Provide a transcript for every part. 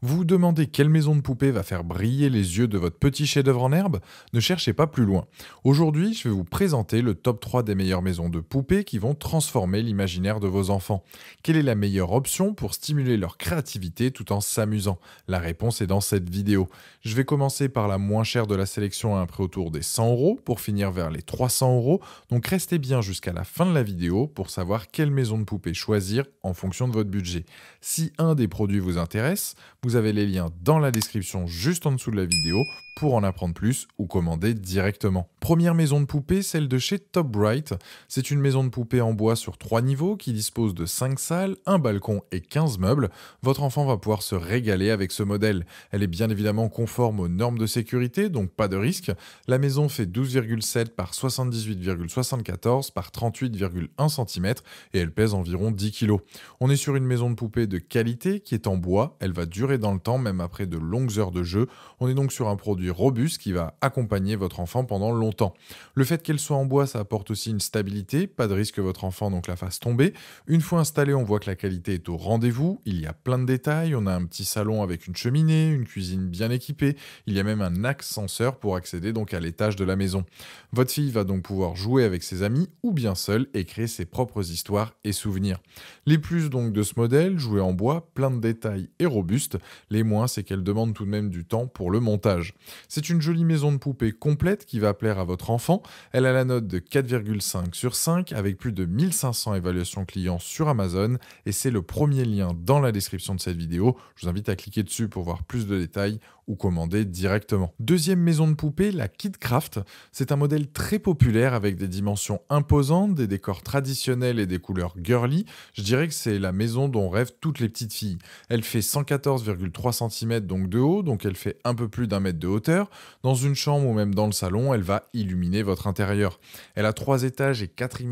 Vous vous demandez quelle maison de poupée va faire briller les yeux de votre petit chef-d'œuvre en herbe? Ne cherchez pas plus loin. Aujourd'hui, je vais vous présenter le top 3 des meilleures maisons de poupées qui vont transformer l'imaginaire de vos enfants. Quelle est la meilleure option pour stimuler leur créativité tout en s'amusant? La réponse est dans cette vidéo. Je vais commencer par la moins chère de la sélection à un prix autour des 100 euros pour finir vers les 300 euros. Donc restez bien jusqu'à la fin de la vidéo pour savoir quelle maison de poupée choisir en fonction de votre budget. Si un des produits vous intéresse, vous avez les liens dans la description juste en dessous de la vidéo pour en apprendre plus ou commander directement. Première maison de poupée, celle de chez Top Bright. C'est une maison de poupée en bois sur 3 niveaux qui dispose de 5 salles, un balcon et 15 meubles. Votre enfant va pouvoir se régaler avec ce modèle. Elle est bien évidemment conforme aux normes de sécurité, donc pas de risque. La maison fait 12,7 par 78,74 par 38,1 cm et elle pèse environ 10 kg. On est sur une maison de poupée de qualité qui est en bois, elle va durer dans le temps même après de longues heures de jeu. On est donc sur un produit robuste qui va accompagner votre enfant pendant longtemps. Le fait qu'elle soit en bois, ça apporte aussi une stabilité, pas de risque que votre enfant donc la fasse tomber. Une fois installée, on voit que la qualité est au rendez-vous, il y a plein de détails, on a un petit salon avec une cheminée, une cuisine bien équipée, il y a même un ascenseur pour accéder donc à l'étage de la maison. Votre fille va donc pouvoir jouer avec ses amis ou bien seule et créer ses propres histoires et souvenirs. Les plus donc de ce modèle, joué en bois, plein de détails et robuste. Les moins, c'est qu'elle demande tout de même du temps pour le montage. C'est une jolie maison de poupée complète qui va plaire à votre enfant. Elle a la note de 4,5 sur 5 avec plus de 1500 évaluations clients sur Amazon et c'est le premier lien dans la description de cette vidéo. Je vous invite à cliquer dessus pour voir plus de détails ou commander directement. Deuxième maison de poupée, la KidCraft. C'est un modèle très populaire avec des dimensions imposantes, des décors traditionnels et des couleurs girly. Je dirais que c'est la maison dont rêvent toutes les petites filles. Elle fait 114,3 cm donc de haut, donc elle fait un peu plus d'un mètre de hauteur. Dans une chambre ou même dans le salon, elle va illuminer votre intérieur. Elle a 3 étages et 4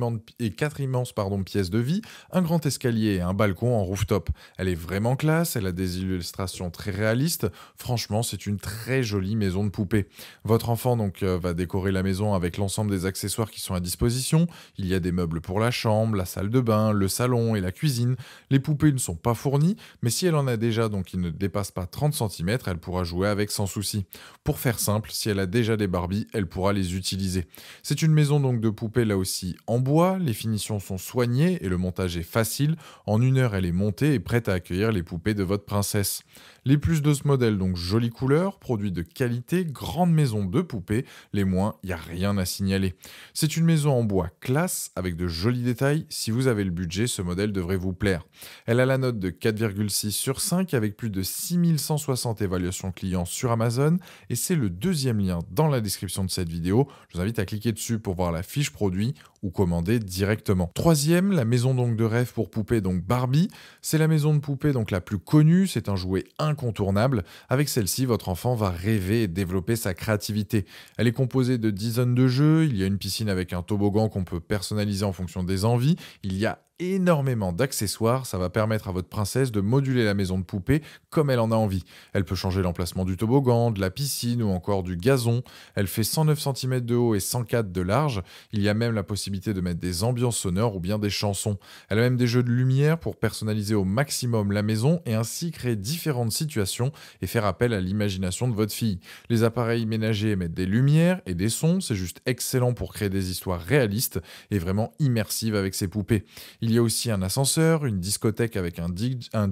immenses pièces de vie, un grand escalier et un balcon en rooftop. Elle est vraiment classe, elle a des illustrations très réalistes. Franchement, c'est une très jolie maison de poupée. Votre enfant donc va décorer la maison avec l'ensemble des accessoires qui sont à disposition. Il y a des meubles pour la chambre, la salle de bain, le salon et la cuisine. Les poupées ne sont pas fournies, mais si elle en a déjà donc qui ne dépassent pas 30 cm, elle pourra jouer avec sans souci. Pour faire simple, si elle a déjà des Barbies, elle pourra les utiliser. C'est une maison donc de poupées là aussi en bois, les finitions sont soignées et le montage est facile. En 1 heure, elle est montée et prête à accueillir les poupées de votre princesse. Les plus de ce modèle, donc jolie couleur, produit de qualité, grande maison de poupées, les moins, il n'y a rien à signaler. C'est une maison en bois classe avec de jolis détails. Si vous avez le budget, ce modèle devrait vous plaire. Elle a la note de 4,6 sur 5 avec plus de 6160 évaluations clients sur Amazon et c'est le deuxième lien dans la description de cette vidéo. Je vous invite à cliquer dessus pour voir la fiche produit ou commander directement. Troisième, la maison donc de rêve pour poupées donc Barbie. C'est la maison de poupée donc la plus connue, c'est un jouet incontournable. Avec celle-ci, votre enfant va rêver et développer sa créativité. Elle est composée de 10 zones de jeu, il y a une piscine avec un toboggan qu'on peut personnaliser en fonction des envies, il y a énormément d'accessoires, ça va permettre à votre princesse de moduler la maison de poupée comme elle en a envie. Elle peut changer l'emplacement du toboggan, de la piscine ou encore du gazon. Elle fait 109 cm de haut et 104 de large. Il y a même la possibilité de mettre des ambiances sonores ou bien des chansons. Elle a même des jeux de lumière pour personnaliser au maximum la maison et ainsi créer différentes situations et faire appel à l'imagination de votre fille. Les appareils ménagers émettent des lumières et des sons, c'est juste excellent pour créer des histoires réalistes et vraiment immersives avec ces poupées. Il y a aussi un ascenseur, une discothèque avec un DJ, un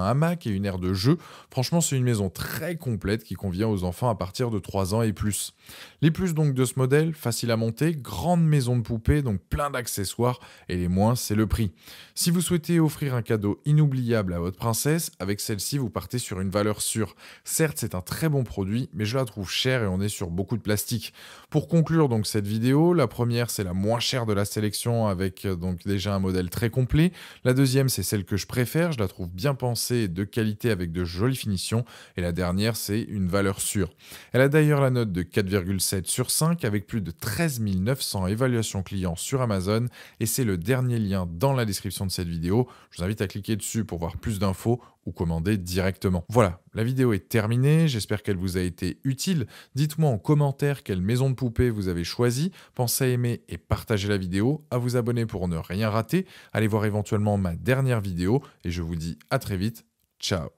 hamac et une aire de jeu. Franchement, c'est une maison très complète qui convient aux enfants à partir de 3 ans et plus. Les plus donc de ce modèle, facile à monter, grande maison de poupée, donc plein d'accessoires, et les moins, c'est le prix. Si vous souhaitez offrir un cadeau inoubliable à votre princesse, avec celle-ci, vous partez sur une valeur sûre. Certes, c'est un très bon produit, mais je la trouve chère et on est sur beaucoup de plastique. Pour conclure donc cette vidéo, la première, c'est la moins chère de la sélection avec donc déjà un modèle très complet. La deuxième, c'est celle que je préfère, je la trouve bien pensée et de qualité avec de jolies finitions. Et la dernière, c'est une valeur sûre. Elle a d'ailleurs la note de 4,7 sur 5 avec plus de 13 900 évaluations clients sur Amazon et c'est le dernier lien dans la description de cette vidéo. Je vous invite à cliquer dessus pour voir plus d'infos ou commander directement. Voilà, la vidéo est terminée, j'espère qu'elle vous a été utile. Dites-moi en commentaire quelle maison de poupée vous avez choisi. Pensez à aimer et partager la vidéo, à vous abonner pour ne rien rater. Allez voir éventuellement ma dernière vidéo et je vous dis à très vite. Ciao.